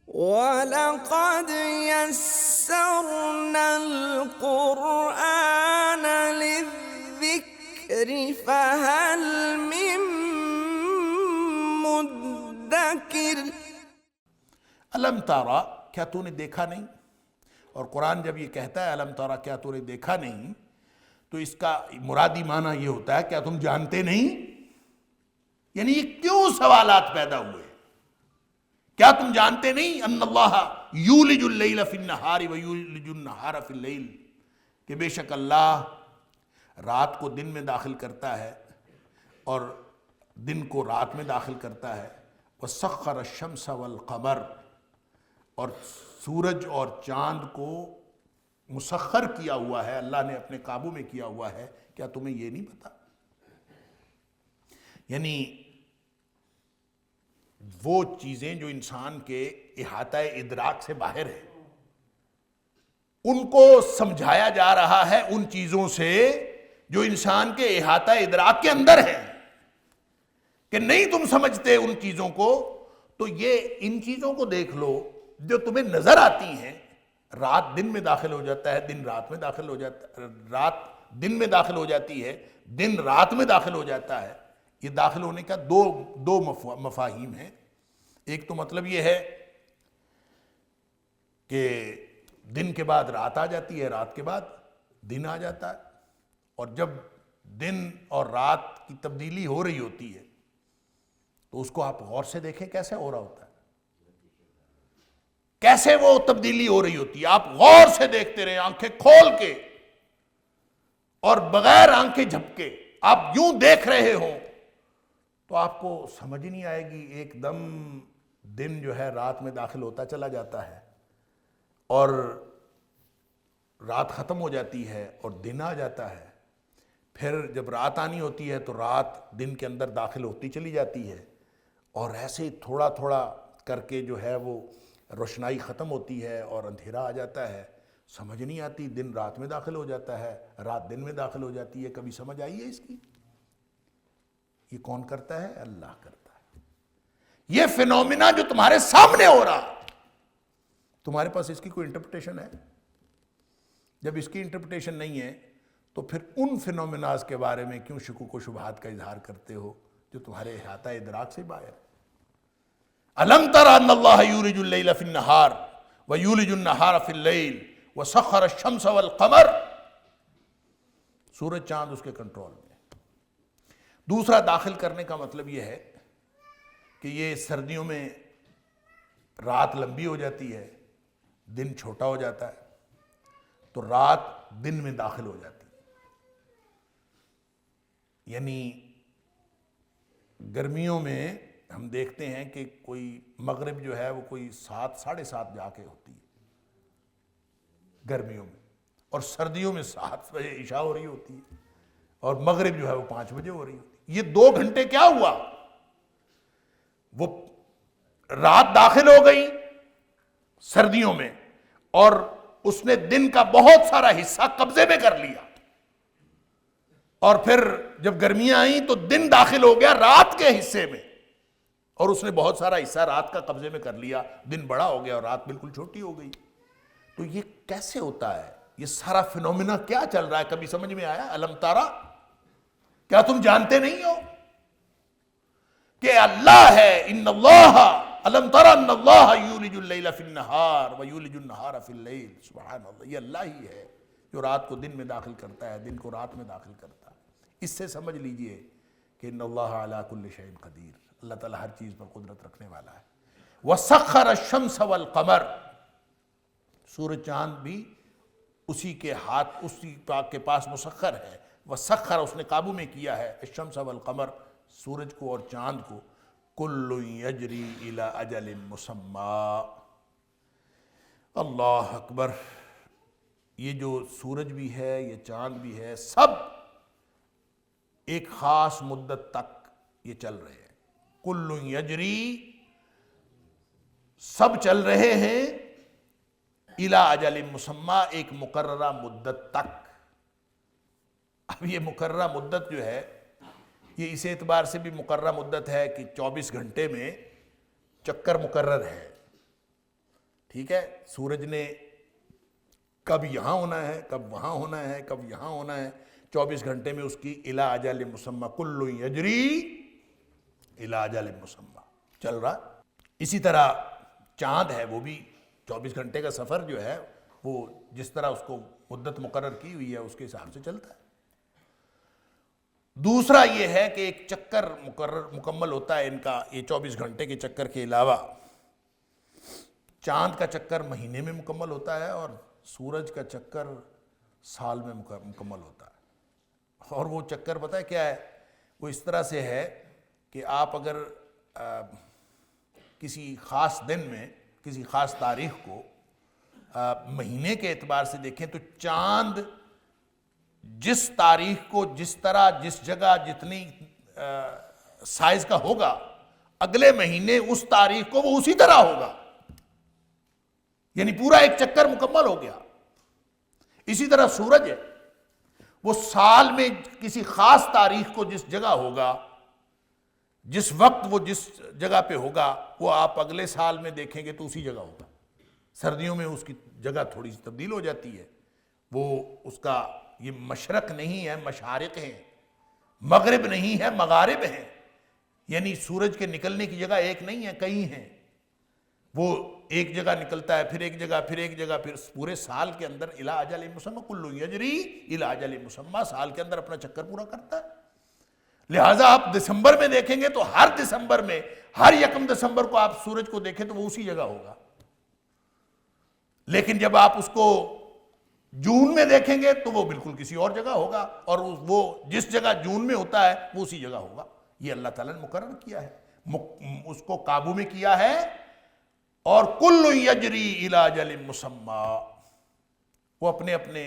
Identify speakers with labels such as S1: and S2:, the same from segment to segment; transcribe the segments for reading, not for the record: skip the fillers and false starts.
S1: وَلَقَدْ يَسَّرْنَا الْقُرْآنَ لِلذِّكْرِ فَهَلْ مِن مُّدَّكِرٍ۔
S2: الم تارا، کیا تو نے دیکھا نہیں؟ اور قرآن جب یہ کہتا ہے الم تارا کیا تو نے دیکھا نہیں، تو اس کا مرادی معنی یہ ہوتا ہے کیا تم جانتے نہیں؟ یعنی یہ کیوں سوالات پیدا ہوئے؟ کیا تم جانتے نہیں ان اللہ یولج اللیل فی النہار ویولج النہار فی اللیل، کہ بے شک اللہ رات کو دن میں داخل کرتا ہے اور دن کو رات میں داخل کرتا ہے، وسخر الشمس والقمر، اور سورج اور چاند کو مسخر کیا ہوا ہے، اللہ نے اپنے قابو میں کیا ہوا ہے، کیا تمہیں یہ نہیں پتا؟ یعنی وہ چیزیں جو انسان کے احاطہ ادراک سے باہر ہیں ان کو سمجھایا جا رہا ہے ان چیزوں سے جو انسان کے احاطہ ادراک کے اندر ہیں، کہ نہیں تم سمجھتے ان چیزوں کو، تو یہ ان چیزوں کو دیکھ لو جو تمہیں نظر آتی ہیں۔ رات دن میں داخل ہو جاتا ہے، دن رات میں داخل ہو جاتا ہے، رات دن میں داخل ہو جاتی ہے، دن رات میں داخل ہو جاتا ہے۔ یہ داخل ہونے کا دو مفاہیم ہیں۔ ایک تو مطلب یہ ہے کہ دن کے بعد رات آ جاتی ہے، رات کے بعد دن آ جاتا ہے، اور جب دن اور رات کی تبدیلی ہو رہی ہوتی ہے تو اس کو آپ غور سے دیکھیں کیسے ہو رہا ہوتا ہے، کیسے وہ تبدیلی ہو رہی ہوتی ہے۔ آپ غور سے دیکھتے رہیں، آنکھیں کھول کے اور بغیر آنکھیں جھپکے آپ یوں دیکھ رہے ہوں تو آپ کو سمجھ نہیں آئے گی، ایک دم دن جو ہے رات میں داخل ہوتا چلا جاتا ہے اور رات ختم ہو جاتی ہے اور دن آ جاتا ہے، پھر جب رات آنی ہوتی ہے تو رات دن کے اندر داخل ہوتی چلی جاتی ہے، اور ایسے تھوڑا تھوڑا کر کے جو ہے وہ روشنائی ختم ہوتی ہے اور اندھیرا آ جاتا ہے، سمجھ نہیں آتی، دن رات میں داخل ہو جاتا ہے، رات دن میں داخل ہو جاتی ہے۔ کبھی سمجھ آئی ہے اس کی؟ یہ کون کرتا ہے؟ اللہ کرتا ہے۔ یہ فینومینا جو تمہارے سامنے ہو رہا، تمہارے پاس اس کی کوئی انٹرپریٹیشن ہے؟ جب اس کی انٹرپریٹیشن نہیں ہے تو پھر ان فینومیناز کے بارے میں کیوں شکوک و شبہات کا اظہار کرتے ہو جو تمہارے احاطہ ادراک سے باہر ہے؟ الم تر ان اللہ یولج اللیل فی النہار ویولج النہار فی اللیل وسخر الشمس والقمر، سورج چاند اس کے کنٹرول میں۔ دوسرا داخل کرنے کا مطلب یہ ہے کہ یہ سردیوں میں رات لمبی ہو جاتی ہے، دن چھوٹا ہو جاتا ہے، تو رات دن میں داخل ہو جاتی ہے۔ یعنی گرمیوں میں ہم دیکھتے ہیں کہ کوئی مغرب جو ہے وہ کوئی 7 ساڑھے 7 جا کے ہوتی ہے گرمیوں میں، اور سردیوں میں 7 بجے عشاء ہو رہی ہوتی ہے، اور مغرب جو ہے وہ 5 بجے ہو رہی ہوتی ہے۔ یہ 2 گھنٹے کیا ہوا؟ وہ رات داخل ہو گئی سردیوں میں اور اس نے دن کا بہت سارا حصہ قبضے میں کر لیا، اور پھر جب گرمیاں آئیں تو دن داخل ہو گیا رات کے حصے میں اور اس نے بہت سارا حصہ رات کا قبضے میں کر لیا، دن بڑا ہو گیا اور رات بالکل چھوٹی ہو گئی۔ تو یہ کیسے ہوتا ہے؟ یہ سارا فینومینا کیا چل رہا ہے؟ کبھی سمجھ میں آیا؟ الم تارا، کیا تم جانتے نہیں ہو کہ اللہ ہے؟ ان اللہ الم تر ان اللہ یولج اللیل فی النہار ویولج النہار فی اللیل، سبحان اللہ، یہ اللہ ہی ہے جو رات کو دن میں داخل کرتا ہے، دن کو رات میں داخل کرتا ہے۔ اس سے سمجھ لیجئے کہ ان اللہ علی کل شیء قدیر، اللہ تعالیٰ ہر چیز پر قدرت رکھنے والا ہے۔ وسخر الشمس والقمر، سورج چاند بھی اسی کے ہاتھ، اسی کے پاس مسخر ہے، وسخر، اس نے قابو میں کیا ہے، الشمس والقمر، سورج کو اور چاند کو، کل یجری الی اجل مسمی۔ اللہ اکبر، یہ جو سورج بھی ہے، یہ چاند بھی ہے، سب ایک خاص مدت تک یہ چل رہے ہیں۔ کل یجری، سب چل رہے ہیں، الی اجل مسمی، ایک مقررہ مدت تک۔ اب یہ مقررہ مدت جو ہے یہ اس اعتبار سے بھی مقررہ مدت ہے کہ 24 گھنٹے میں چکر مقرر ہے، ٹھیک ہے، سورج نے کب یہاں ہونا ہے، کب وہاں ہونا ہے، کب یہاں ہونا ہے، 24 گھنٹے میں اس کی الی اجل مسمی، کل یجری الی اجل مسمی چل رہا۔ اسی طرح چاند ہے، وہ بھی 24 گھنٹے کا سفر جو ہے وہ جس طرح اس کو مدت مقرر کی ہوئی ہے اس کے حساب سے چلتا ہے۔ دوسرا یہ ہے کہ ایک چکر مکمل ہوتا ہے ان کا، یہ 24 گھنٹے کے چکر کے علاوہ چاند کا چکر مہینے میں مکمل ہوتا ہے اور سورج کا چکر سال میں مکمل ہوتا ہے۔ اور وہ چکر پتہ ہے کیا ہے؟ وہ اس طرح سے ہے کہ آپ اگر کسی خاص دن میں، کسی خاص تاریخ کو مہینے کے اعتبار سے دیکھیں تو چاند جس تاریخ کو جس طرح جس جگہ جتنی سائز کا ہوگا، اگلے مہینے اس تاریخ کو وہ اسی طرح ہوگا، یعنی پورا ایک چکر مکمل ہو گیا۔ اسی طرح سورج ہے، وہ سال میں کسی خاص تاریخ کو جس جگہ ہوگا، جس وقت وہ جس جگہ پہ ہوگا، وہ آپ اگلے سال میں دیکھیں گے تو اسی جگہ ہوگا۔ سردیوں میں اس کی جگہ تھوڑی سی تبدیل ہو جاتی ہے، وہ اس کا یہ مشرق نہیں ہے مشارق ہیں، مغرب نہیں ہے مغارب ہیں، یعنی سورج کے نکلنے کی جگہ ایک نہیں ہے، کئی ہیں۔ وہ ایک جگہ نکلتا ہے، پھر ایک جگہ، پھر ایک جگہ، پھر پورے سال کے اندر الی اجل مسمی کل یجری الی اجل مسمی، سال کے اندر اپنا چکر پورا کرتا ہے۔ لہٰذا آپ دسمبر میں دیکھیں گے تو ہر دسمبر میں، ہر یکم دسمبر کو آپ سورج کو دیکھیں تو وہ اسی جگہ ہوگا، لیکن جب آپ اس کو جون میں دیکھیں گے تو وہ بالکل کسی اور جگہ ہوگا، اور وہ جس جگہ جون میں ہوتا ہے وہ اسی جگہ ہوگا۔ یہ اللہ تعالیٰ نے مقرر کیا ہے، اس کو قابو میں کیا ہے۔ اور کل یجری الی اجل مسمی، وہ اپنے اپنے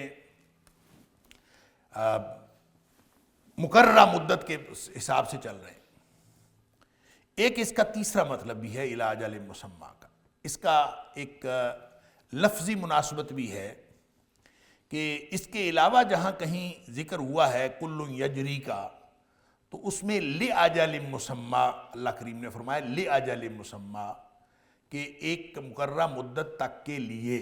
S2: مقررہ مدت کے حساب سے چل رہے ہیں۔ ایک اس کا تیسرا مطلب بھی ہے الی اجل مسمی کا، اس کا ایک لفظی مناسبت بھی ہے کہ اس کے علاوہ جہاں کہیں ذکر ہوا ہے کل یجری کا، تو اس میں لِأَجَلٍ مُّسَمَّى، اللہ کریم نے فرمایا لِأَجَلٍ مُّسَمَّى، کہ ایک مقررہ مدت تک کے لیے،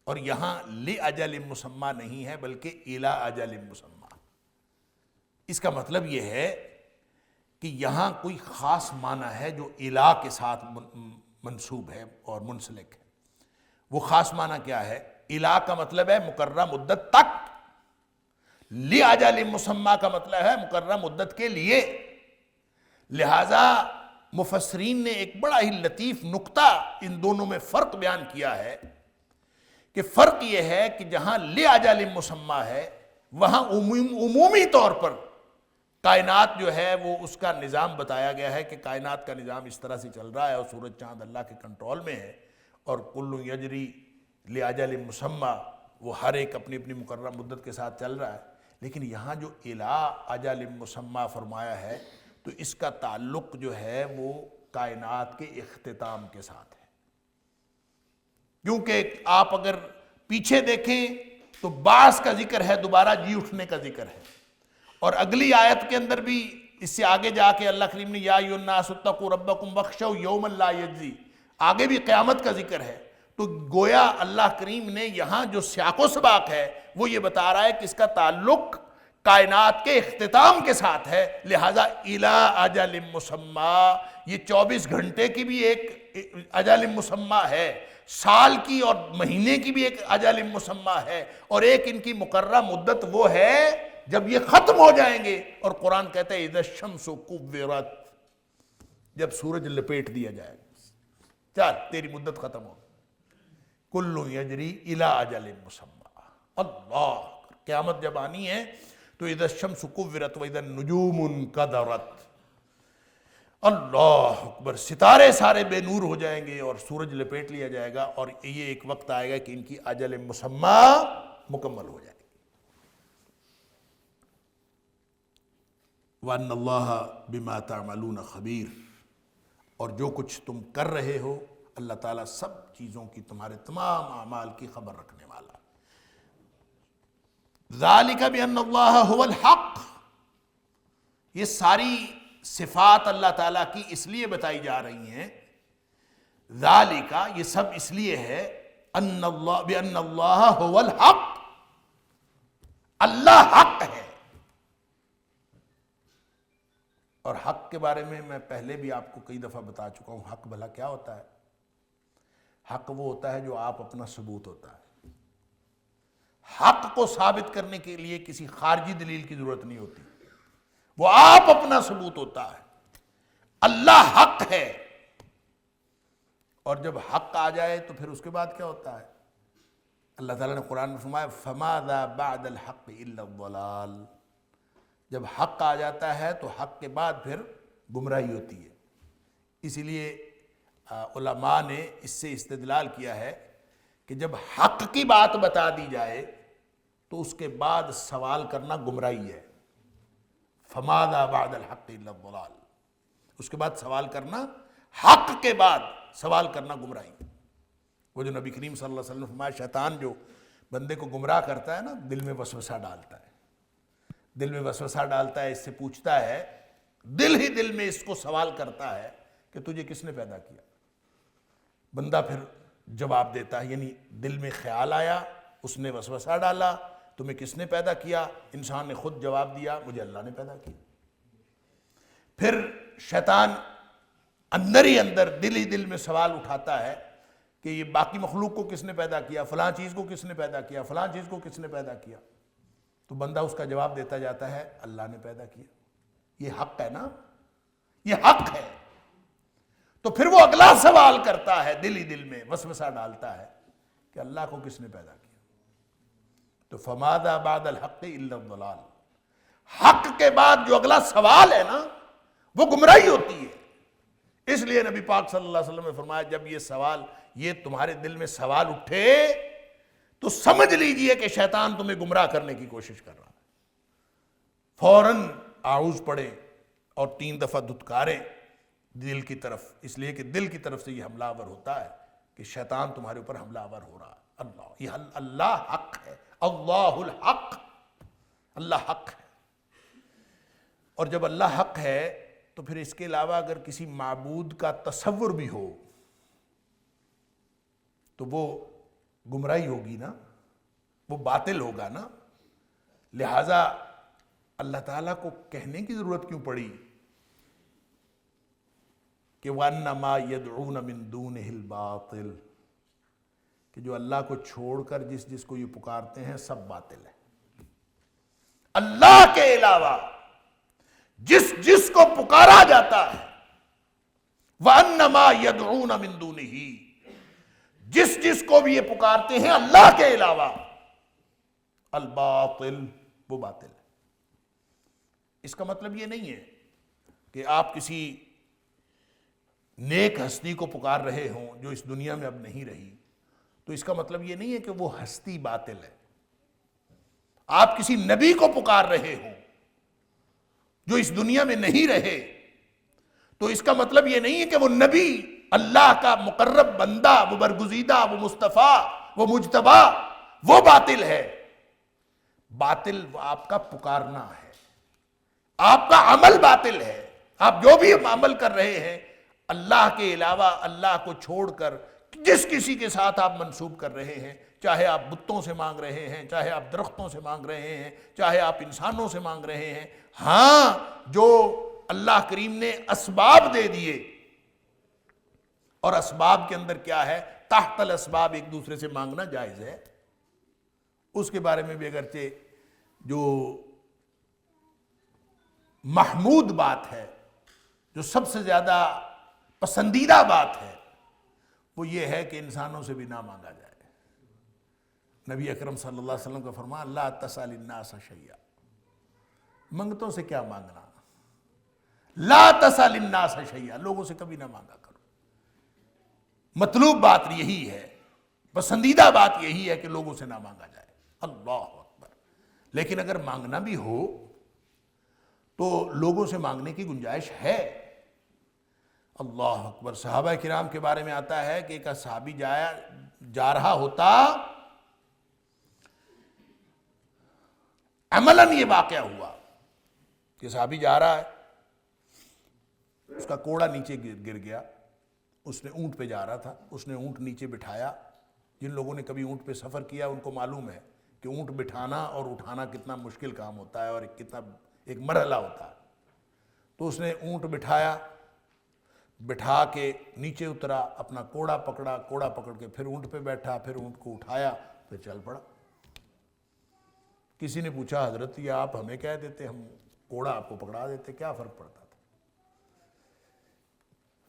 S2: اور یہاں لِأَجَلٍ مُّسَمَّى نہیں ہے بلکہ إِلَىٰ أَجَلٍ مُّسَمَّى۔ اس کا مطلب یہ ہے کہ یہاں کوئی خاص معنی ہے جو إِلَىٰ کے ساتھ منسوب ہے اور منسلک ہے۔ وہ خاص معنی کیا ہے؟ إِلَىٰ کا مطلب ہے مقررہ مدت تک، لِأَجَلٍ مُّسَمَّى کا مطلب ہے مقررہ مدت کے لیے۔ لہٰذا مفسرین نے ایک بڑا ہی لطیف نقطہ ان دونوں میں فرق بیان کیا ہے کہ فرق یہ ہے کہ جہاں لِأَجَلٍ مُّسَمَّى ہے وہاں عمومی طور پر کائنات جو ہے وہ اس کا نظام بتایا گیا ہے کہ کائنات کا نظام اس طرح سے چل رہا ہے اور سورج چاند اللہ کے کنٹرول میں ہے، اور کل یجری لِأَجَلٍ مُّسَمَّى وہ ہر ایک اپنی اپنی مقررہ مدت کے ساتھ چل رہا ہے۔ لیکن یہاں جو إِلَىٰ أَجَلٍ مُّسَمَّى فرمایا ہے تو اس کا تعلق جو ہے وہ کائنات کے اختتام کے ساتھ ہے، کیونکہ آپ اگر پیچھے دیکھیں تو بعث کا ذکر ہے، دوبارہ جی اٹھنے کا ذکر ہے، اور اگلی آیت کے اندر بھی اس سے آگے جا کے اللہ کریم نے یا ایھا الناس اتقوا ربکم واخشوا یوما لا یجزی، آگے بھی قیامت کا ذکر ہے۔ تو گویا اللہ کریم نے یہاں جو سیاق و سباق ہے وہ یہ بتا رہا ہے کہ اس کا تعلق کائنات کے اختتام کے ساتھ ہے، لہٰذا إِلَىٰ أَجَلٍ مُّسَمَّى، یہ 24 گھنٹے کی بھی ایک اجل مسمى ہے، سال کی اور مہینے کی بھی ایک اجل مسمى ہے، اور ایک ان کی مقررہ مدت وہ ہے جب یہ ختم ہو جائیں گے۔ اور قرآن کہتا ہے اِذَا الشَّمْسُ كُوِّرَتْ، جب سورج لپیٹ دیا جائے گا، چل تیری مدت ختم ہو، کل یجری الی اجل مسمى۔ اللہ، قیامت جب آنی ہے تو اذا الشمس كورت واذا النجوم انکدرت، اللہ اکبر، ستارے سارے بے نور ہو جائیں گے اور سورج لپیٹ لیا جائے گا، اور یہ ایک وقت آئے گا کہ ان کی اجل مسمى مکمل ہو جائے گی۔ وَأَنَّ اللَّهَ بِمَا تَعْمَلُونَ خَبِيرٌ، اور جو کچھ تم کر رہے ہو اللہ تعالیٰ سب چیزوں کی، تمہارے تمام اعمال کی خبر رکھنے والا۔ ذَلِكَ بِأَنَّ اللَّهَ هُوَ الْحَقُّ، یہ ساری صفات اللہ تعالیٰ کی اس لیے بتائی جا رہی ہیں، ذالک، یہ سب اس لیے ہے ان اللہ بان اللہ هو الحق، اللہ حق ہے۔ اور حق کے بارے میں پہلے بھی آپ کو کئی دفعہ بتا چکا ہوں، حق بھلا کیا ہوتا ہے؟ حق وہ ہوتا ہے جو آپ اپنا ثبوت ہوتا ہے۔ حق کو ثابت کرنے کے لیے کسی خارجی دلیل کی ضرورت نہیں ہوتی، وہ آپ اپنا ثبوت ہوتا ہے۔ اللہ حق ہے، اور جب حق آ جائے تو پھر اس کے بعد کیا ہوتا ہے؟ اللہ تعالیٰ نے قرآن میں فرمایا فَمَاذَا بَعْدَ الْحَقِّ إِلَّا الضَّلَالُ، جب حق آ جاتا ہے تو حق کے بعد پھر گمراہی ہوتی ہے۔ اسی لیے علماء نے اس سے استدلال کیا ہے کہ جب حق کی بات بتا دی جائے تو اس کے بعد سوال کرنا گمراہی ہے۔ فَمَاذَا بَعْدَ الْحَقِّ إِلَّا الضَّلَالُ، اس کے بعد سوال کرنا، حق کے بعد سوال کرنا گمراہی۔ وہ جو نبی کریم صلی اللہ علیہ وسلم فرمایا شیطان جو بندے کو گمراہ کرتا ہے نا، دل میں وسوسہ ڈالتا ہے، دل میں وسوسہ ڈالتا ہے، اس سے پوچھتا ہے، دل ہی دل میں اس کو سوال کرتا ہے کہ تجھے کس نے پیدا کیا؟ بندہ پھر جواب دیتا ہے، یعنی دل میں خیال آیا، اس نے وسوسہ ڈالا، تمہیں کس نے پیدا کیا؟ انسان نے خود جواب دیا، مجھے اللہ نے پیدا کیا۔ پھر شیطان اندر ہی اندر، دل ہی دل میں سوال اٹھاتا ہے کہ یہ باقی مخلوق کو کس نے پیدا کیا، فلاں چیز کو کس نے پیدا کیا، فلاں چیز کو کس نے پیدا کیا؟ تو بندہ اس کا جواب دیتا جاتا ہے اللہ نے پیدا کیا۔ یہ حق ہے نا، یہ حق ہے۔ تو پھر وہ اگلا سوال کرتا ہے، دل ہی دل میں وسوسہ ڈالتا ہے کہ اللہ کو کس نے پیدا کیا؟ تو فَمَاذَا بَعْدَ الْحَقِّ إِلَّا الضَّلَالُ، حق کے بعد جو اگلا سوال ہے نا وہ گمراہی ہوتی ہے۔ اس لیے نبی پاک صلی اللہ علیہ وسلم نے فرمایا جب یہ سوال، یہ تمہارے دل میں سوال اٹھے تو سمجھ لیجئے کہ شیطان تمہیں گمراہ کرنے کی کوشش کر رہا ہے۔ فوراً اعوذ پڑھیں اور 3 دفعہ دھتکاریں دل کی طرف، اس لیے کہ دل کی طرف سے یہ حملہ آور ہوتا ہے کہ شیطان تمہارے اوپر حملہ آور ہو رہا ہے۔ یہ اللہ حق ہے، اللہ الحق، اللہ حق ہے۔ اور جب اللہ حق ہے تو پھر اس کے علاوہ اگر کسی معبود کا تصور بھی ہو تو وہ گمراہی ہوگی نا، وہ باطل ہوگا نا۔ لہٰذا اللہ تعالیٰ کو کہنے کی ضرورت کیوں پڑی کہ وَأَنَّمَا يَدْعُونَ مِن دُونِهِ الْبَاطِلِ، کہ جو اللہ کو چھوڑ کر جس کو یہ پکارتے ہیں سب باطل ہے۔ اللہ کے علاوہ جس کو پکارا جاتا ہے، وَأَنَّمَا يَدْعُونَ مِن دُونِهِ، جس کو بھی یہ پکارتے ہیں اللہ کے علاوہ، الباطل، وہ باطل ہے۔ اس کا مطلب یہ نہیں ہے کہ آپ کسی نیک ہستی کو پکار رہے ہوں جو اس دنیا میں اب نہیں رہی، تو اس کا مطلب یہ نہیں ہے کہ وہ ہستی باطل ہے۔ آپ کسی نبی کو پکار رہے ہوں جو اس دنیا میں نہیں رہے، تو اس کا مطلب یہ نہیں ہے کہ وہ نبی اللہ کا مقرب بندہ، وہ برگزیدہ، وہ مصطفیٰ، وہ مجتبی، وہ باطل ہے۔ باطل وہ آپ کا پکارنا ہے، آپ کا عمل باطل ہے۔ آپ جو بھی عمل کر رہے ہیں اللہ کے علاوہ، اللہ کو چھوڑ کر جس کسی کے ساتھ آپ منسوب کر رہے ہیں، چاہے آپ بتوں سے مانگ رہے ہیں، چاہے آپ درختوں سے مانگ رہے ہیں، چاہے آپ انسانوں سے مانگ رہے ہیں، ہاں جو اللہ کریم نے اسباب دے دیے، اور اسباب کے اندر کیا ہے، تحت الاسباب ایک دوسرے سے مانگنا جائز ہے۔ اس کے بارے میں بھی اگرچہ جو محمود بات ہے، جو سب سے زیادہ پسندیدہ بات ہے، وہ یہ ہے کہ انسانوں سے بھی نہ مانگا جائے۔ نبی اکرم صلی اللہ علیہ وسلم کا فرمان، لا تسأل الناس شیئا، منگتوں سے کیا مانگنا، لا تسأل الناس شیئا، لوگوں سے کبھی نہ مانگا کرو۔ مطلوب بات یہی ہے، پسندیدہ بات یہی ہے کہ لوگوں سے نہ مانگا جائے۔ اللہ اکبر۔ لیکن اگر مانگنا بھی ہو تو لوگوں سے مانگنے کی گنجائش ہے۔ اللہ اکبر۔ صحابہ کرام کے بارے میں آتا ہے کہ ایک صحابی جا رہا ہوتا، عملاً یہ واقعہ ہوا کہ صحابی جا رہا ہے، اس کا کوڑا نیچے گر گیا، اس نے اونٹ پہ جا رہا تھا، اس نے اونٹ نیچے بٹھایا. جن لوگوں نے کبھی اونٹ پہ سفر کیا ان کو معلوم ہے کہ اونٹ بٹھانا اور اٹھانا کتنا مشکل کام ہوتا ہے اور کتنا ایک مرحلہ ہوتا ہے. تو اس نے اونٹ بٹھایا، بٹھا کے نیچے اترا، اپنا کوڑا پکڑا، کوڑا پکڑ کے پھر اونٹ پہ بیٹھا، پھر اونٹ کو اٹھایا، پھر چل پڑا. کسی نے پوچھا حضرت یہ آپ ہمیں کہہ دیتے، ہم کوڑا آپ کو پکڑا دیتے، کیا فرق پڑتا تھا؟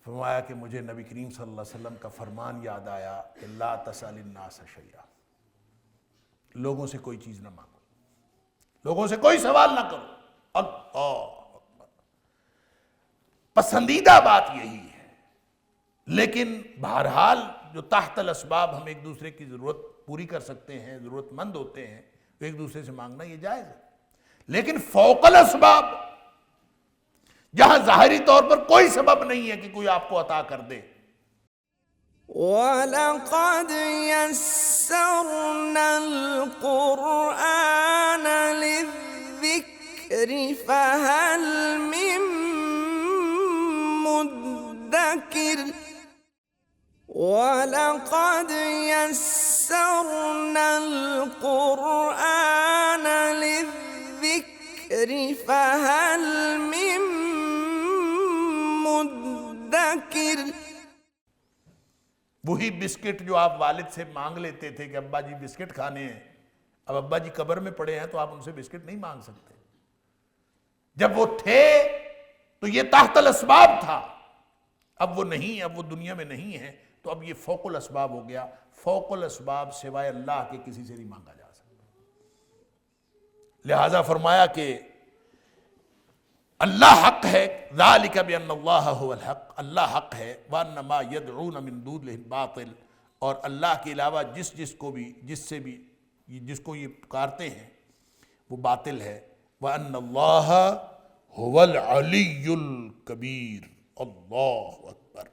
S2: فرمایا کہ مجھے نبی کریم صلی اللہ علیہ وسلم کا فرمان یاد آیا کہ لا تسأل الناس شیئا، لوگوں سے کوئی چیز نہ مانگو، لوگوں سے کوئی سوال نہ کرو. اللہ پسندیدہ بات یہی ہے. لیکن بہرحال جو تحت الاسباب ہم ایک دوسرے کی ضرورت پوری کر سکتے ہیں، ضرورت مند ہوتے ہیں، تو ایک دوسرے سے مانگنا یہ جائز ہے. لیکن فوق الاسباب، جہاں ظاہری طور پر کوئی سبب نہیں ہے کہ کوئی آپ کو عطا کر دے.
S1: وَلَقَدْ يَسَّرْنَا الْقُرْآنَ لِلذِّكْرِ فَهَلْ مِن مُدَّكِرٍ وَلَقَدْ يَسَّرْنَا الْقُرْآنَ لِلذِّكْرِ فَهَلْ مِن مُدَّكِرٍ.
S2: وہی بسکٹ جو آپ والد سے مانگ لیتے تھے کہ ابا جی بسکٹ کھانے ہیں، اب ابا جی قبر میں پڑے ہیں تو آپ ان سے بسکٹ نہیں مانگ سکتے. جب وہ تھے تو یہ تحت الاسباب تھا، اب وہ نہیں، اب وہ دنیا میں نہیں ہے، تو اب یہ فوق الاسباب ہو گیا. فوق الاسباب سوائے اللہ کے کسی سے نہیں مانگا جا سکتا. لہذا فرمایا کہ اللہ حق ہے، ذالک بان اللہ هو الحق، اللہ حق ہے، وان ما يدعون من دونه الباطل، اور اللہ کے علاوہ جس کو یہ پکارتے ہیں وہ باطل ہے. وان اللہ هو العلی الکبیر، اللہ اکبر.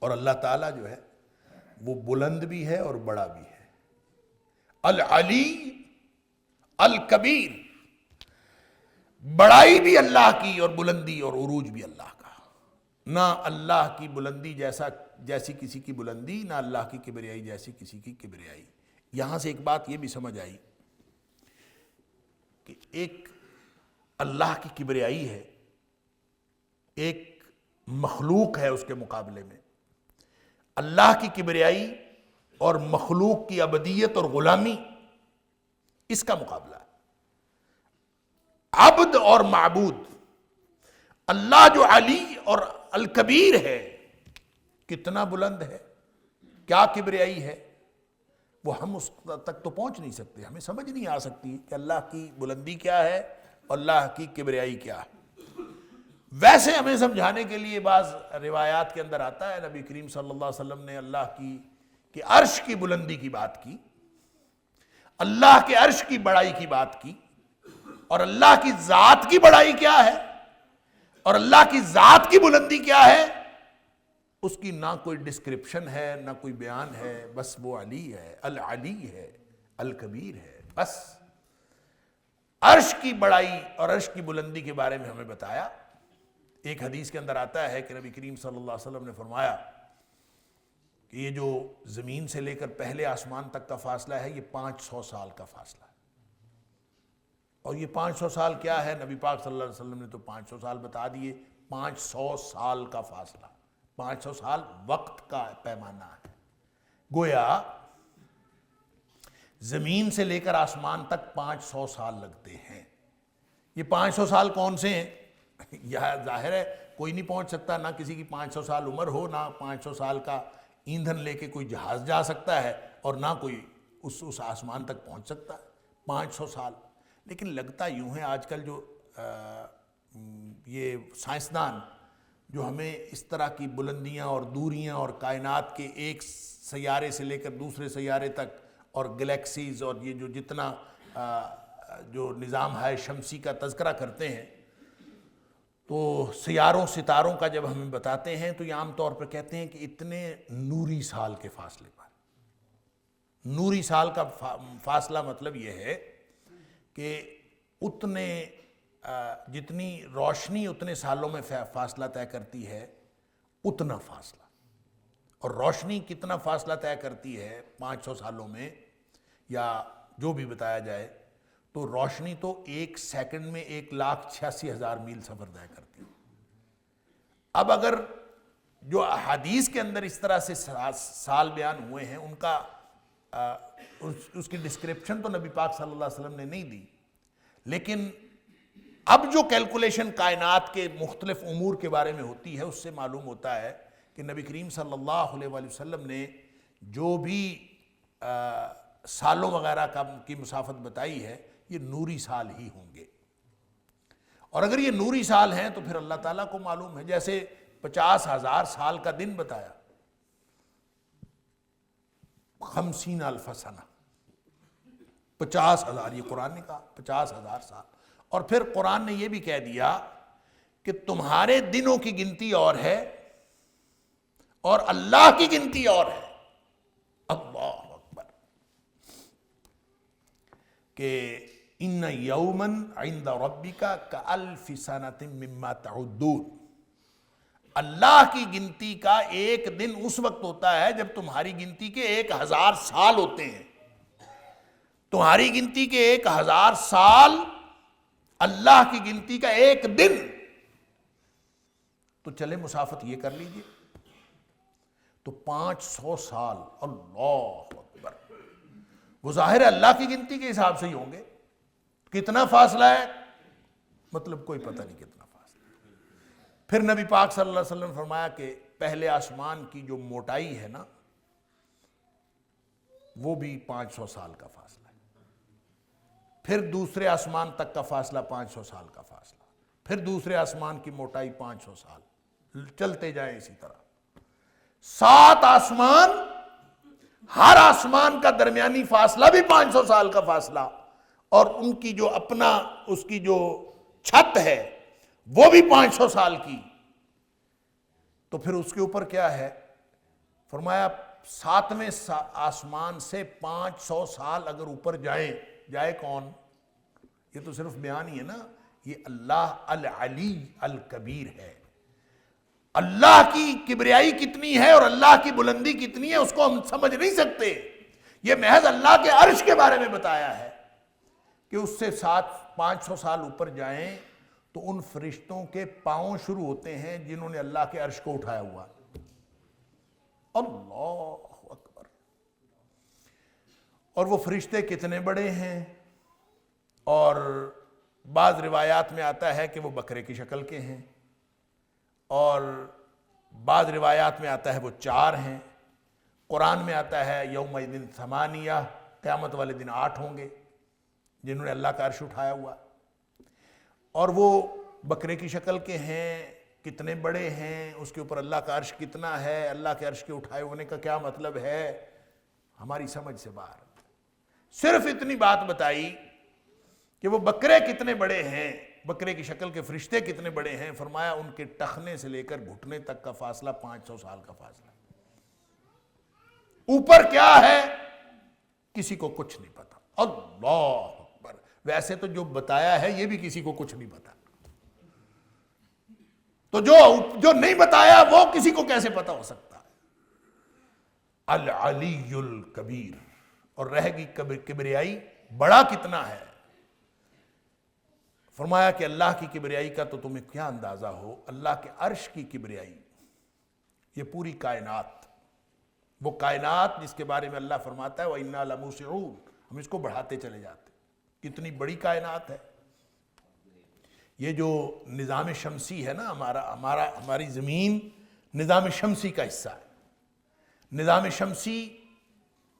S2: اور اللہ تعالیٰ جو ہے وہ بلند بھی ہے اور بڑا بھی ہے. العلی الکبیر، بڑائی بھی اللہ کی اور بلندی اور عروج بھی اللہ کا. نہ اللہ کی بلندی جیسی کسی کی بلندی، نہ اللہ کی کبریائی جیسی کسی کی کبریائی. یہاں سے ایک بات یہ بھی سمجھ آئی کہ ایک اللہ کی کبریائی ہے، ایک مخلوق ہے اس کے مقابلے میں. اللہ کی کبریائی اور مخلوق کی ابدیت اور غلامی، اس کا مقابلہ ہے. عبد اور معبود. اللہ جو علی اور الکبیر ہے، کتنا بلند ہے، کیا کبریائی ہے، وہ ہم اس تک تو پہنچ نہیں سکتے، ہمیں سمجھ نہیں آ سکتی کہ اللہ کی بلندی کیا ہے اور اللہ کی کبریائی کیا ہے. ویسے ہمیں سمجھانے کے لیے بعض روایات کے اندر آتا ہے نبی کریم صلی اللہ علیہ وسلم نے اللہ کی عرش کی بلندی کی بات کی، اللہ کے عرش کی بڑائی کی بات کی، اور اللہ کی ذات کی بڑائی کیا ہے اور اللہ کی ذات کی بلندی کیا ہے، اس کی نہ کوئی ڈسکرپشن ہے نہ کوئی بیان ہے. بس وہ علی ہے، العلی ہے، الکبیر ہے. بس عرش کی بڑائی اور عرش کی بلندی کے بارے میں ہمیں بتایا. ایک حدیث کے اندر آتا ہے کہ نبی کریم صلی اللہ علیہ وسلم نے فرمایا کہ یہ جو زمین سے لے کر پہلے آسمان تک کا فاصلہ ہے، یہ 500 سال کا فاصلہ ہے. اور یہ 500 سال کیا ہے؟ نبی پاک صلی اللہ علیہ وسلم نے تو 500 سال بتا دیے. 500 سال کا فاصلہ، 500 سال وقت کا پیمانہ ہے. گویا زمین سے لے کر آسمان تک 500 سال لگتے ہیں. یہ 500 سال کون سے ہیں؟ یہ ظاہر ہے کوئی نہیں پہنچ سکتا، نہ کسی کی 500 سال عمر ہو، نہ 500 سال کا ایندھن لے کے کوئی جہاز جا سکتا ہے، اور نہ کوئی اس آسمان تک پہنچ سکتا ہے. 500 سال. لیکن لگتا یوں ہے آج کل جو یہ سائنسدان جو ہمیں اس طرح کی بلندیاں اور دوریاں اور کائنات کے ایک سیارے سے لے کر دوسرے سیارے تک اور گلیکسیز اور یہ جو جتنا جو نظام ہے شمسی کا تذکرہ کرتے ہیں، تو سیاروں ستاروں کا جب ہمیں بتاتے ہیں تو یہ عام طور پر کہتے ہیں کہ اتنے نوری سال کے فاصلے پر. نوری سال کا فاصلہ مطلب یہ ہے کہ اتنے جتنی روشنی اتنے سالوں میں فاصلہ طے کرتی ہے، اتنا فاصلہ. اور روشنی کتنا فاصلہ طے کرتی ہے 500 سالوں میں یا جو بھی بتایا جائے، تو روشنی تو 1 سیکنڈ میں 1,86,000 میل سفر طے کرتی ہے. اب اگر جو احادیث کے اندر اس طرح سے سال بیان ہوئے ہیں ان کا اس کی ڈسکرپشن تو نبی پاک صلی اللہ علیہ وسلم نے نہیں دی، لیکن اب جو کیلکولیشن کائنات کے مختلف امور کے بارے میں ہوتی ہے اس سے معلوم ہوتا ہے کہ نبی کریم صلی اللہ علیہ وآلہ وسلم نے جو بھی سالوں وغیرہ کی مسافت بتائی ہے یہ نوری سال ہی ہوں گے. اور اگر یہ نوری سال ہیں تو پھر اللہ تعالیٰ کو معلوم ہے. جیسے 50,000 سال کا دن بتایا، 50,000 سنہ، 50,000، یہ قرآن نے کہا 50,000 سال. اور پھر قرآن نے یہ بھی کہہ دیا کہ تمہارے دنوں کی گنتی اور ہے اور اللہ کی گنتی اور ہے. اللہ اکبر. کہ ان یومن عند ربک کالف سنۃ مما تعدون. اللہ کی گنتی کا ایک دن اس وقت ہوتا ہے جب تمہاری گنتی کے 1,000 سال ہوتے ہیں. تمہاری گنتی کے 1,000 سال، اللہ کی گنتی کا ایک دن. تو چلے مسافت یہ کر لیجئے تو 500 سال. اللہ اکبر. وہ ظاہر ہے اللہ کی گنتی کے حساب سے ہی ہوں گے. کتنا فاصلہ ہے مطلب کوئی پتہ نہیں کتنا فاصلہ. پھر نبی پاک صلی اللہ علیہ وسلم نے فرمایا کہ پہلے آسمان کی جو موٹائی ہے نا وہ بھی 500 سال کا فاصلہ ہے. پھر دوسرے آسمان تک کا فاصلہ 500 سال کا فاصلہ. پھر دوسرے آسمان کی موٹائی 500 سال. چلتے جائیں اسی طرح 7 آسمان، ہر آسمان کا درمیانی فاصلہ بھی 500 سال کا فاصلہ، اور ان کی جو اپنا اس کی جو چھت ہے وہ بھی 500 سال کی. تو پھر اس کے اوپر کیا ہے؟ فرمایا 7ویں آسمان سے 500 سال اگر اوپر جائے کون؟ یہ تو صرف بیان ہی ہے نا. یہ اللہ العلی الکبیر ہے. اللہ کی کبریائی کتنی ہے اور اللہ کی بلندی کتنی ہے اس کو ہم سمجھ نہیں سکتے. یہ محض اللہ کے عرش کے بارے میں بتایا ہے کہ اس سے 500 سال اوپر جائیں تو ان فرشتوں کے پاؤں شروع ہوتے ہیں جنہوں نے اللہ کے عرش کو اٹھایا ہوا. اللہ اکبر. اور وہ فرشتے کتنے بڑے ہیں، اور بعض روایات میں آتا ہے کہ وہ بکرے کی شکل کے ہیں، اور بعض روایات میں آتا ہے وہ 4 ہیں. قرآن میں آتا ہے یومئذ 8، قیامت والے دن 8 ہوں گے جنہوں نے اللہ کا عرش اٹھایا ہوا. اور وہ بکرے کی شکل کے ہیں، کتنے بڑے ہیں، اس کے اوپر اللہ کا عرش کتنا ہے، اللہ کے عرش کے اٹھائے ہونے کا کیا مطلب ہے، ہماری سمجھ سے باہر. صرف اتنی بات بتائی کہ وہ بکرے کتنے بڑے ہیں، بکرے کی شکل کے فرشتے کتنے بڑے ہیں. فرمایا ان کے ٹخنے سے لے کر گھٹنے تک کا فاصلہ 500 سال کا فاصلہ. اوپر کیا ہے کسی کو کچھ نہیں پتا. اللہ اکبر. ویسے تو جو بتایا ہے یہ بھی کسی کو کچھ نہیں پتا، تو جو نہیں بتایا وہ کسی کو کیسے پتا ہو سکتا ہے؟ العلی الکبیر. اور رہ گئی کبریائی، بڑا کتنا ہے. فرمایا کہ اللہ کی کبریائی کا تو تمہیں کیا اندازہ ہو. اللہ کے عرش کی کبریائی، یہ پوری کائنات، وہ کائنات جس کے بارے میں اللہ فرماتا ہے وَإِنَّا لَمُوسِعُونَ، ہم اس کو بڑھاتے چلے جاتے. کتنی بڑی کائنات ہے. یہ جو نظام شمسی ہے نا ہماری زمین نظام شمسی کا حصہ ہے. نظام شمسی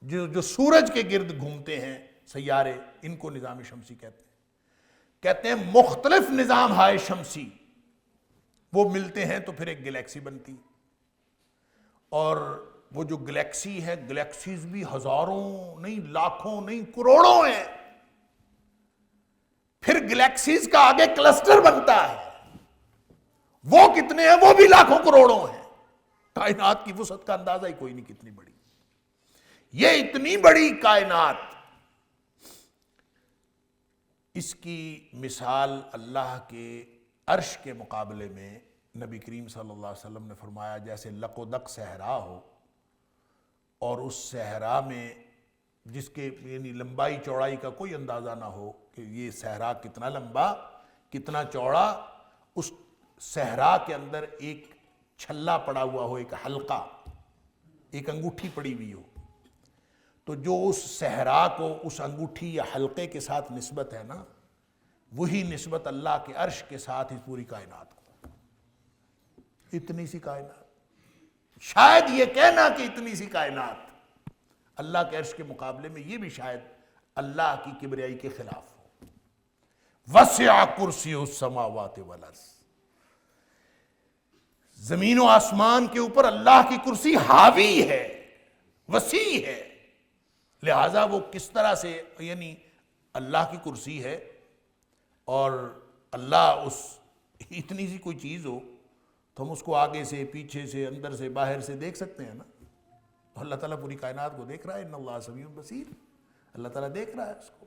S2: جو سورج کے گرد گھومتے ہیں سیارے، ان کو نظام شمسی کہتے ہیں. مختلف نظام ہائے شمسی وہ ملتے ہیں تو پھر ایک گلیکسی بنتی. اور وہ جو گلیکسی ہے، گلیکسیز بھی ہزاروں نہیں، لاکھوں نہیں، کروڑوں ہیں. پھر گلیکسیز کا آگے کلسٹر بنتا ہے، وہ کتنے ہیں؟ وہ بھی لاکھوں کروڑوں ہیں. کائنات کی وسعت کا اندازہ ہی کوئی نہیں کتنی بڑی. یہ اتنی بڑی کائنات، اس کی مثال اللہ کے عرش کے مقابلے میں نبی کریم صلی اللہ علیہ وسلم نے فرمایا جیسے لق و دق صحرا ہو اور اس صحرا میں جس کے یعنی لمبائی چوڑائی کا کوئی اندازہ نہ ہو کہ یہ صحرا کتنا لمبا کتنا چوڑا، اس صحرا کے اندر ایک چھلا پڑا ہوا ہو، ایک حلقہ، ایک انگوٹھی پڑی ہوئی ہو، تو جو اس صحرا کو اس انگوٹھی یا حلقے کے ساتھ نسبت ہے نا، وہی نسبت اللہ کے عرش کے ساتھ اس پوری کائنات کو۔ اتنی سی کائنات، شاید یہ کہنا کہ اتنی سی کائنات اللہ کے عرش کے مقابلے میں یہ بھی شاید اللہ کی کبریائی کے خلاف ہو۔ وسع کرسی السماوات والارض، زمین و آسمان کے اوپر اللہ کی کرسی حاوی ہے، وسیع ہے، لہذا وہ کس طرح سے یعنی اللہ کی کرسی ہے اور اللہ اس اتنی سی کوئی چیز ہو تو ہم اس کو آگے سے پیچھے سے اندر سے باہر سے دیکھ سکتے ہیں نا؟ تو اللہ تعالیٰ پوری کائنات کو دیکھ رہا ہے، ان اللہ سمیع بصیر، اللہ تعالیٰ دیکھ رہا ہے اس کو۔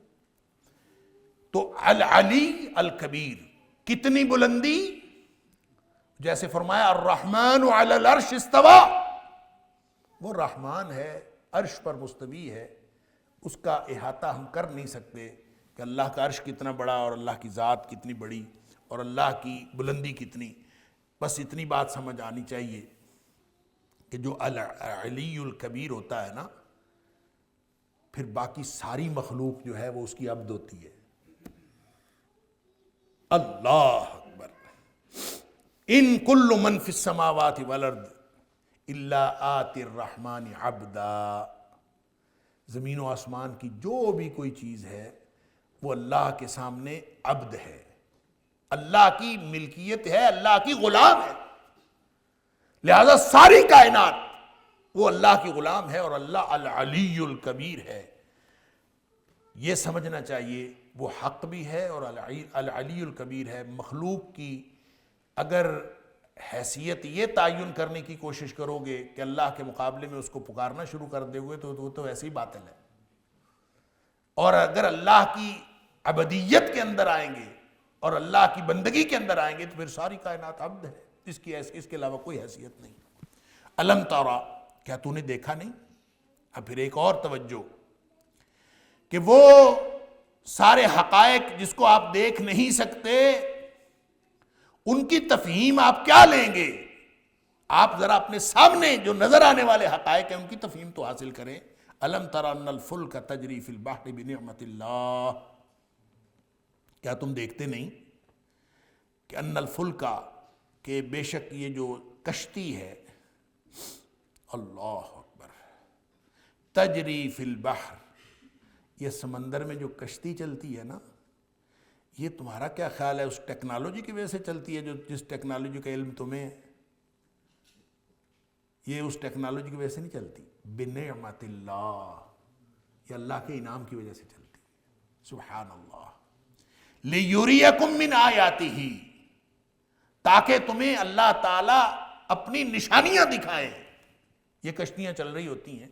S2: تو العلی الکبیر، کتنی بلندی، جیسے فرمایا الرحمن علی العرش استوى، وہ رحمان ہے، عرش پر مستوی ہے، اس کا احاطہ ہم کر نہیں سکتے کہ اللہ کا عرش کتنا بڑا اور اللہ کی ذات کتنی بڑی اور اللہ کی بلندی کتنی۔ بس اتنی بات سمجھ آنی چاہیے کہ جو العلی الکبیر ہوتا ہے نا، پھر باقی ساری مخلوق جو ہے وہ اس کی عبد ہوتی ہے۔ اللہ اکبر، ان کل من فی السماوات والارض الا آتی الرحمن عبدا، زمین و آسمان کی جو بھی کوئی چیز ہے وہ اللہ کے سامنے عبد ہے، اللہ کی ملکیت ہے، اللہ کی غلام ہے، لہذا ساری کائنات وہ اللہ کی غلام ہے اور اللہ العلی الکبیر ہے۔ یہ سمجھنا چاہیے وہ حق بھی ہے اور العلی الکبیر ہے۔ مخلوق کی اگر حیثیت یہ تعین کرنے کی کوشش کرو گے کہ اللہ کے مقابلے میں اس کو پکارنا شروع کر دے ہوئے تو وہ تو ایسے ہی باطل ہے، اور اگر اللہ کی عبدیت کے اندر آئیں گے اور اللہ کی بندگی کے اندر آئیں گے تو پھر ساری کائنات عبد ہے، اس کے علاوہ کوئی حیثیت نہیں۔ الم ترى، کیا تو نے دیکھا نہیں؟ اب پھر ایک اور توجہ کہ وہ سارے حقائق جس کو آپ دیکھ نہیں سکتے ان کی تفہیم آپ کیا لیں گے؟ آپ ذرا اپنے سامنے جو نظر آنے والے حقائق ہیں ان کی تفہیم تو حاصل کریں۔ الم تر ان الفلک تجری فی البحر بنعمت اللہ، کیا تم دیکھتے نہیں کہ ان الفلک، کہ بے شک یہ جو کشتی ہے، اللہ اکبر، تجری فی البحر، یہ سمندر میں جو کشتی چلتی ہے نا، یہ تمہارا کیا خیال ہے اس ٹیکنالوجی کی وجہ سے چلتی ہے جو جس ٹیکنالوجی کا علم تمہیں ہے؟ یہ اس ٹیکنالوجی کی وجہ سے نہیں چلتی، بنعمت اللہ، یہ اللہ کے انعام کی وجہ سے چلتی ہے۔ سبحان اللہ، لِيُرِيَكُم مِّنْ آیَاتِهِ، تاکہ تمہیں اللہ تعالیٰ اپنی نشانیاں دکھائے۔ یہ کشتیاں چل رہی ہوتی ہیں،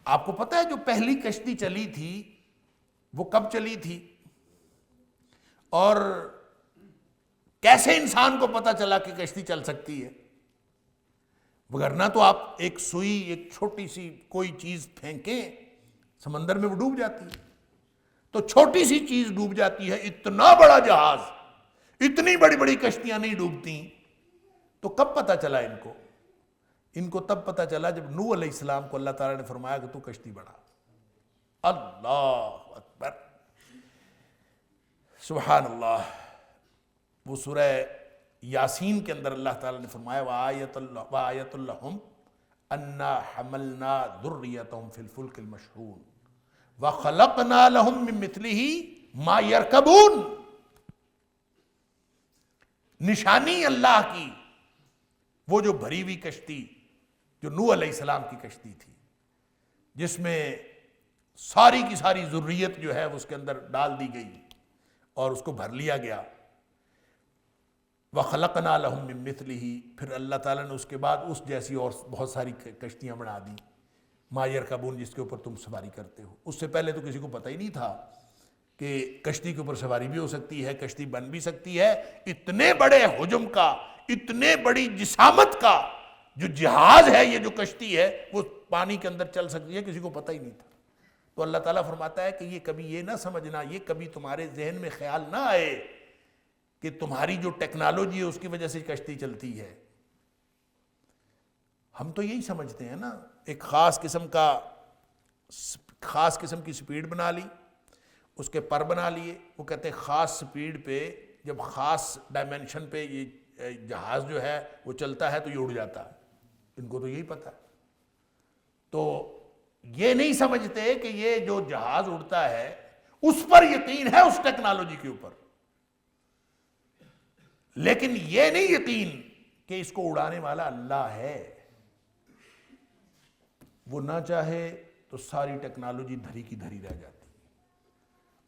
S2: آپ کو پتہ ہے جو پہلی کشتی چلی تھی وہ کب چلی تھی اور کیسے انسان کو پتہ چلا کہ کشتی چل سکتی ہے؟ وگرنہ تو آپ ایک سوئی، ایک چھوٹی سی کوئی چیز پھینکیں سمندر میں وہ ڈوب جاتی ہے، تو چھوٹی سی چیز ڈوب جاتی ہے، اتنا بڑا جہاز، اتنی بڑی بڑی کشتیاں نہیں ڈوبتی۔ تو کب پتہ چلا ان کو تب پتہ چلا جب نوح علیہ السلام کو اللہ تعالیٰ نے فرمایا کہ تو کشتی بڑھا۔ اللہ اکبر، سبحان اللہ۔ وہ سورہ یاسین کے اندر اللہ تعالیٰ نے فرمایا وَآیَةٌ لَهُمْ أَنَّا حَمَلْنَا ذُرِّيَّتَهُمْ فِي الْفُلْكِ الْمَشْحُونِ وَخَلَقْنَا لَهُمْ مِن مِثْلِهِ مَا يَرْكَبُونَ، نشانی اللہ کی وہ جو بھری ہوئی کشتی جو نوح علیہ السلام کی کشتی تھی، جس میں ساری کی ساری ذریت جو ہے اس کے اندر ڈال دی گئی اور اس کو بھر لیا گیا۔ وَخَلَقْنَا لَهُم مِّن مِّثْلِهِ، پھر اللہ تعالیٰ نے اس کے بعد اس جیسی اور بہت ساری کشتیاں بنا دیں، مَا يَرْكَبُونَ، جس کے اوپر تم سواری کرتے ہو۔ اس سے پہلے تو کسی کو پتہ ہی نہیں تھا کہ کشتی کے اوپر سواری بھی ہو سکتی ہے، کشتی بن بھی سکتی ہے۔ اتنے بڑے حجم کا، اتنے بڑی جسامت کا جو جہاز ہے، یہ جو کشتی ہے، وہ پانی کے اندر چل سکتی ہے، کسی کو پتہ ہی نہیں تھا۔ تو اللہ تعالیٰ فرماتا ہے کہ یہ کبھی یہ نہ سمجھنا، یہ کبھی تمہارے ذہن میں خیال نہ آئے کہ تمہاری جو ٹیکنالوجی ہے اس کی وجہ سے کشتی چلتی ہے۔ ہم تو یہی سمجھتے ہیں نا، ایک خاص قسم کی سپیڈ بنا لی، اس کے پر بنا لیے، وہ کہتے ہیں خاص سپیڈ پہ جب خاص ڈائمنشن پہ یہ جہاز جو ہے وہ چلتا ہے تو یہ اڑ جاتا ہے۔ ان کو تو یہی پتہ ہے۔ تو یہ نہیں سمجھتے کہ یہ جو جہاز اڑتا ہے اس پر یقین ہے، اس ٹیکنالوجی کے اوپر، لیکن یہ نہیں یقین کہ اس کو اڑانے والا اللہ ہے۔ وہ نہ چاہے تو ساری ٹیکنالوجی دھری کی دھری رہ جاتی،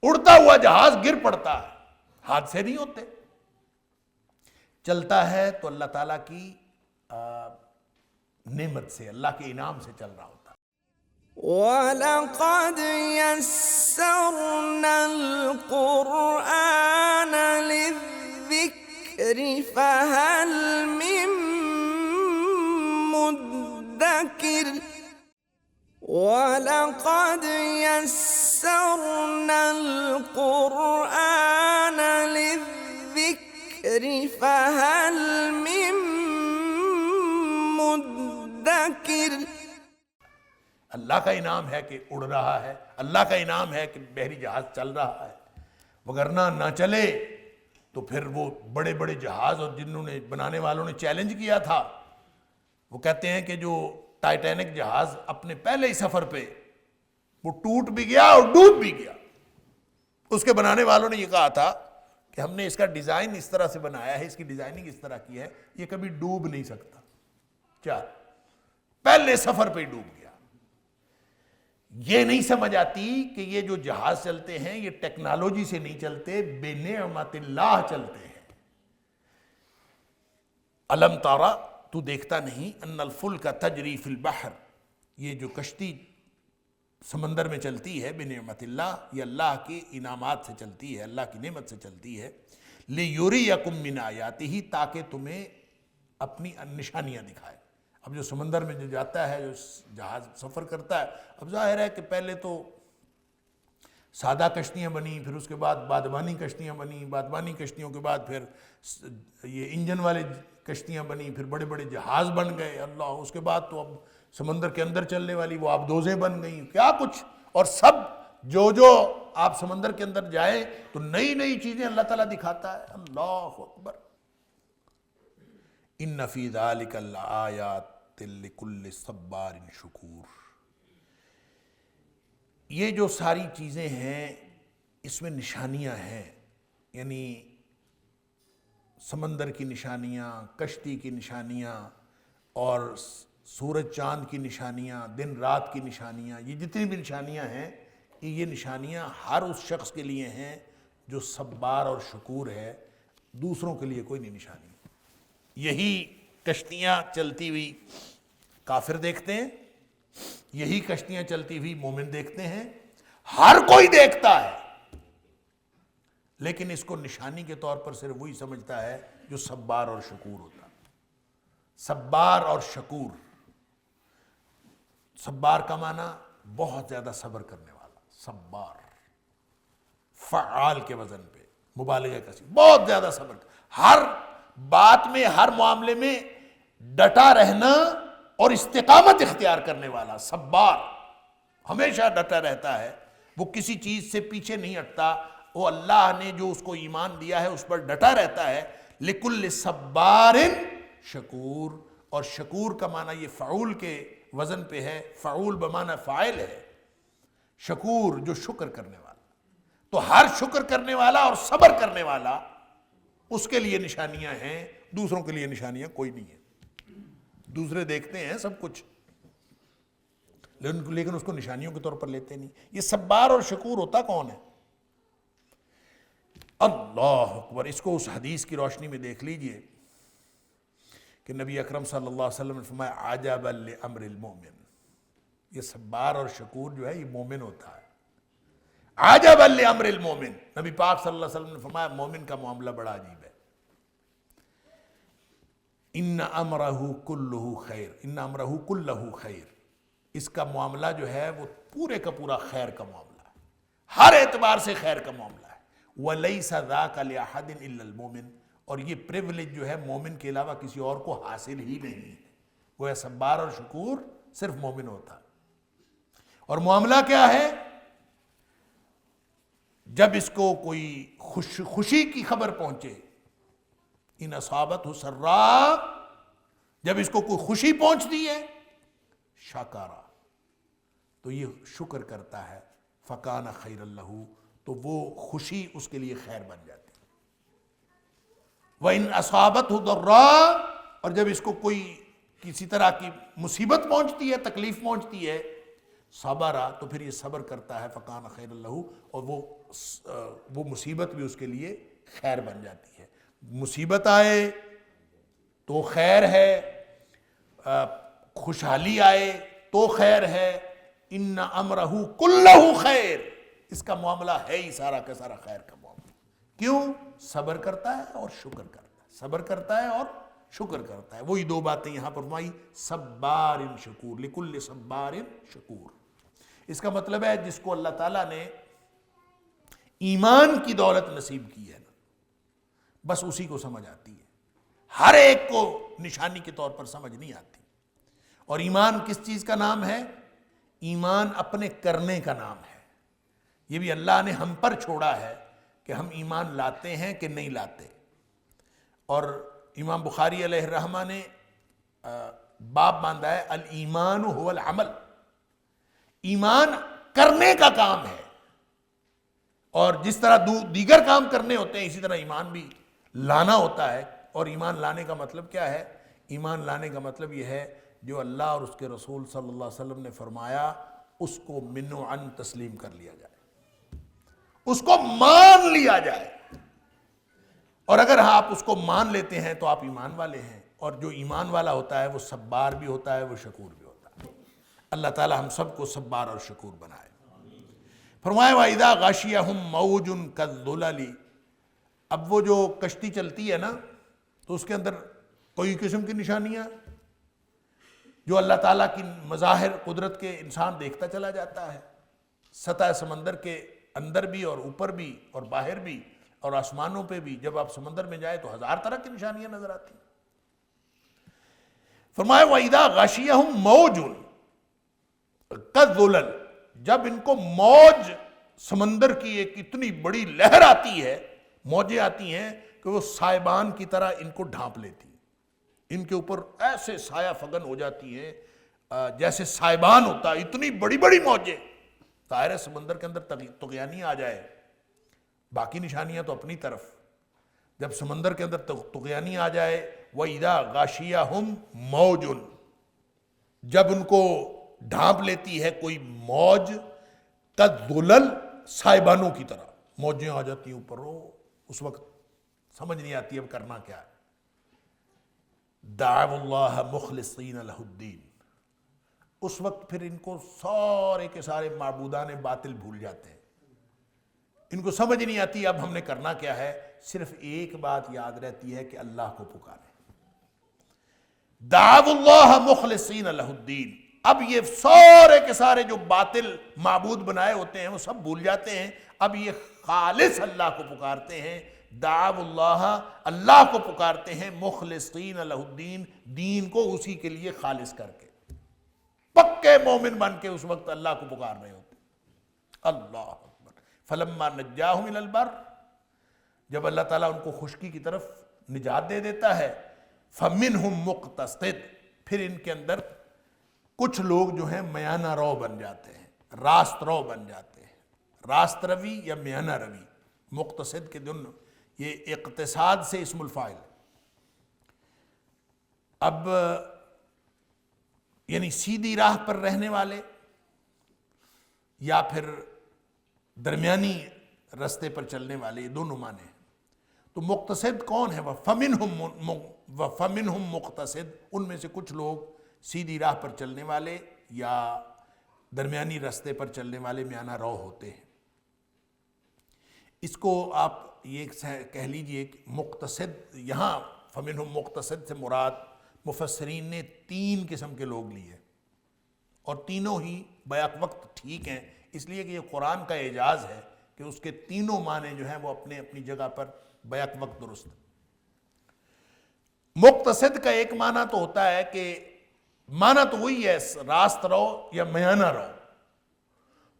S2: اڑتا ہوا جہاز گر پڑتا ہے، حادثے نہیں ہوتے۔ چلتا ہے تو اللہ تعالیٰ کی نعمت سے، اللہ کے انعام سے چل رہا ہوتا ہے۔
S1: وَلَقَدْ يَسَّرْنَا الْقُرْآنَ لِلذِّكْرِ فَهَلْ مِن مُّدَّكِرٍ وَلَقَدْ يَسَّرْنَا الْقُرْآنَ لِلذِّكْرِ فَهَلْ مِن مُّدَّكِرٍ۔
S2: اللہ کا انعام ہے کہ اڑ رہا ہے، اللہ کا انعام ہے کہ بحری جہاز چل رہا ہے، وگرنہ نہ چلے تو پھر وہ بڑے بڑے جہاز، اور جنہوں نے بنانے والوں نے چیلنج کیا تھا، وہ کہتے ہیں کہ جو ٹائٹینک جہاز اپنے پہلے ہی سفر پہ وہ ٹوٹ بھی گیا اور ڈوب بھی گیا۔ اس کے بنانے والوں نے یہ کہا تھا کہ ہم نے اس کا ڈیزائن اس طرح سے بنایا ہے، اس کی ڈیزائننگ اس طرح کی ہے، یہ کبھی ڈوب نہیں سکتا۔ کیا پہلے سفر پہ ہی ڈوب گیا۔ یہ نہیں سمجھ آتی کہ یہ جو جہاز چلتے ہیں یہ ٹیکنالوجی سے نہیں چلتے، بے نعمت اللہ چلتے ہیں۔ الم تارا، تو دیکھتا نہیں، ان الفلک تجری فی البحر، یہ جو کشتی سمندر میں چلتی ہے، بے نعمت اللہ، یہ اللہ کے انعامات سے چلتی ہے، اللہ کی نعمت سے چلتی ہے۔ لیریکم من آیاتہ، تاکہ تمہیں اپنی نشانیاں دکھائے۔ اب جو سمندر میں جو جاتا ہے، جو جہاز سفر کرتا ہے، اب ظاہر ہے کہ پہلے تو سادہ کشتیاں بنی، پھر اس کے بعد بادبانی کشتیاں بنی، بادبانی کشتیوں کے بعد پھر یہ انجن والے کشتیاں بنی، پھر بڑے بڑے جہاز بن گئے، اللہ، اس کے بعد تو اب سمندر کے اندر چلنے والی وہ آبدوزیں بن گئیں، کیا کچھ، اور سب جو آپ سمندر کے اندر جائیں تو نئی نئی چیزیں اللہ تعالیٰ دکھاتا ہے۔ اللہ اکبر۔ ان فی ذلک لآیات لکل صبار شکور۔ یہ جو ساری چیزیں ہیں اس میں نشانیاں ہیں، یعنی سمندر کی نشانیاں، کشتی کی نشانیاں، اور سورج چاند کی نشانیاں، دن رات کی نشانیاں، یہ جتنی بھی نشانیاں ہیں، یہ نشانیاں ہر اس شخص کے لیے ہیں جو صبار اور شکور ہے، دوسروں کے لیے کوئی نہیں نشانی۔ یہی کشتیاں چلتی ہوئی کافر دیکھتے ہیں، یہی کشتیاں چلتی ہوئی مومن دیکھتے ہیں، ہر کوئی دیکھتا ہے، لیکن اس کو نشانی کے طور پر صرف وہی سمجھتا ہے جو صبار اور شکور ہوتا ہے۔ صبار اور شکور، صبار کا معنی بہت زیادہ صبر کرنے والا، صبار فعال کے وزن پہ، مبالغہ کا سی، بہت زیادہ صبر، ہر بات میں، ہر معاملے میں ڈٹا رہنا اور استقامت اختیار کرنے والا، صبار ہمیشہ ڈٹا رہتا ہے، وہ کسی چیز سے پیچھے نہیں ہٹتا، وہ اللہ نے جو اس کو ایمان دیا ہے اس پر ڈٹا رہتا ہے۔ لکل صبار شکور، اور شکور کا معنی یہ فعول کے وزن پہ ہے، فعول بمعنی فاعل ہے، شکور جو شکر کرنے والا۔ تو ہر شکر کرنے والا اور صبر کرنے والا، اس کے لیے نشانیاں ہیں، دوسروں کے لیے نشانیاں کوئی نہیں ہیں۔ دوسرے دیکھتے ہیں سب کچھ، لیکن اس کو نشانیوں کے طور پر لیتے نہیں۔ یہ صبار اور شکور ہوتا کون ہے؟ اللہ اکبر۔ اس کو اس حدیث کی روشنی میں دیکھ لیجئے کہ نبی اکرم صلی اللہ علیہ وسلم نے فرمایا عجبا لامر المومن، یہ صبار اور شکور جو ہے یہ مومن ہوتا ہے۔ عجبا لامر المومن، نبی پاک صلی اللہ علیہ وسلم نے فرمایا مومن کا معاملہ بڑا عجیب ہے. ان امرہ کلہ خیر، ان امرہ کلہ خیر، اس کا معاملہ جو ہے وہ پورے کا پورا خیر کا معاملہ ہے، ہر اعتبار سے خیر کا معاملہ ہے. وَلَيْسَ ذَاكَ لِأَحَدٍ إِلَّا الْمُؤْمِنِ، اور یہ پریولیج جو ہے مومن کے علاوہ کسی اور کو حاصل ہی نہیں ہے. وہ صبار اور شکور صرف مومن ہوتا ہے. اور معاملہ کیا ہے؟ جب اس کو کوئی خوشی کی خبر پہنچے، ان اصابتہ سراء، جب اس کو کوئی خوشی پہنچتی ہے، شکرا، تو یہ شکر کرتا ہے، فکان خیر لہ، تو وہ خوشی اس کے لیے خیر بن جاتی ہے. وَإِنْ أَصَابَتْهُ ضَرَّاء، اور جب اس کو کوئی کسی طرح کی مصیبت پہنچتی ہے، تکلیف پہنچتی ہے، صبرا، تو پھر یہ صبر کرتا ہے، فکان خیر لہ، اور وہ مصیبت بھی اس کے لیے خیر بن جاتی ہے. مصیبت آئے تو خیر ہے، خوشحالی آئے تو خیر ہے. ان امرہ کلہ خیر، اس کا معاملہ ہے ہی سارا کا سارا خیر کا معاملہ. کیوں؟ صبر کرتا ہے اور شکر کرتا ہے، صبر کرتا ہے اور شکر کرتا ہے. وہی دو باتیں یہاں پر فرمائی، صبار شکور، لکل صبار شکور. اس کا مطلب ہے جس کو اللہ تعالیٰ نے ایمان کی دولت نصیب کی ہے نا، بس اسی کو سمجھ آتی ہے، ہر ایک کو نشانی کے طور پر سمجھ نہیں آتی. اور ایمان کس چیز کا نام ہے؟ ایمان اپنے کرنے کا نام ہے. یہ بھی اللہ نے ہم پر چھوڑا ہے کہ ہم ایمان لاتے ہیں کہ نہیں لاتے. اور امام بخاری علیہ الرحمہ نے باب باندھا ہے، الایمان هو العمل، ایمان کرنے کا کام ہے. اور جس طرح دیگر کام کرنے ہوتے ہیں، اسی طرح ایمان بھی لانا ہوتا ہے. اور ایمان لانے کا مطلب کیا ہے؟ ایمان لانے کا مطلب یہ ہے جو اللہ اور اس کے رسول صلی اللہ علیہ وسلم نے فرمایا اس کو من و عن تسلیم کر لیا جائے، اس کو مان لیا جائے. اور اگر آپ اس کو مان لیتے ہیں تو آپ ایمان والے ہیں. اور جو ایمان والا ہوتا ہے وہ صبار بھی ہوتا ہے، وہ شکور بھی ہوتا ہے. اللہ تعالی ہم سب کو صبار اور شکور بنائے. فرمایا وَإِذَا غَشِيَهُمْ مَوْجٌ كَالظُّلَلِ، اب وہ جو کشتی چلتی ہے نا، تو اس کے اندر کوئی قسم کی نشانیاں جو اللہ تعالیٰ کی مظاہر قدرت کے انسان دیکھتا چلا جاتا ہے، سطح سمندر کے اندر بھی اور اوپر بھی اور باہر بھی اور آسمانوں پہ بھی. جب آپ سمندر میں جائیں تو ہزار طرح کی نشانیاں نظر آتی ہیں. فرمایا وَإِذَا غَشِيَهُمْ مَوْجٌ كَالظُّلَلِ، جب ان کو موج، سمندر کی ایک اتنی بڑی لہر آتی ہے، موجیں آتی ہیں کہ وہ سائبان کی طرح ان کو ڈھانپ لیتی ہیں، ان کے اوپر ایسے سایہ فگن ہو جاتی ہیں جیسے سائبان ہوتا ہے. اتنی بڑی بڑی موجیں. ظاہر ہے سمندر کے اندر طغیانی آ جائے، باقی نشانیاں تو اپنی طرف. جب سمندر کے اندر طغیانی آ جائے، وَإِذَا غَاشِيَهُمْ مَوْجٌ، جب ان کو ڈھانپ لیتی ہے کوئی موج، كَالظُّلَلِ، سائبانوں کی طرح موجیں آ جاتی ہیں اوپر. اس وقت سمجھ نہیں آتی اب کرنا کیا ہے. دعوا اللہ مخلصین لہ الدین، اس وقت پھر ان کو سارے کے سارے معبودان باطل بھول جاتے ہیں. ان کو سمجھ نہیں آتی اب ہم نے کرنا کیا ہے. صرف ایک بات یاد رہتی ہے کہ اللہ کو پکاریں. دعوا اللہ مخلصین لہ الدین. اب یہ سارے کے سارے جو باطل معبود بنائے ہوتے ہیں وہ سب بھول جاتے ہیں. اب یہ خالص اللہ کو پکارتے ہیں. دعوا اللہ، اللہ کو پکارتے ہیں، مخلصین لہ الدین، دین کو اسی کے لیے خالص کر کے، پکے مومن بن کے اس وقت اللہ کو پکار رہے ہوتے. اللہ اکبر. فلما نجاہم الی البر، جب اللہ تعالیٰ ان کو خشکی کی طرف نجات دے دیتا ہے، فمنہم مقتصد، پھر ان کے اندر کچھ لوگ جو ہیں میانہ رو بن جاتے ہیں، راست رو بن جاتے ہیں. راست روی یا میانہ روی. مقتصد کے دن یہ اقتصاد سے اسم الفاعل. اب یعنی سیدھی راہ پر رہنے والے یا پھر درمیانی رستے پر چلنے والے، یہ دونوں معنی ہیں. تو مقتصد کون ہے؟ وَفَمِنْهُمْ مُقْتَصِد، ان میں سے کچھ لوگ سیدھی راہ پر چلنے والے یا درمیانی رستے پر چلنے والے میانہ رو ہوتے ہیں. اس کو آپ یہ کہہ لیجئے کہ مقتصد، یہاں فمنہم مقتصد سے مراد مفسرین نے 3 قسم کے لوگ لیے، اور تینوں ہی بیک وقت ٹھیک ہیں، اس لیے کہ یہ قرآن کا اعجاز ہے کہ اس کے تینوں معنی جو ہیں وہ اپنے اپنی جگہ پر بیک وقت درست ہیں۔ مقتصد کا ایک معنی تو ہوتا ہے کہ معنی تو وہی ہے راست رہو یا میانہ رہو،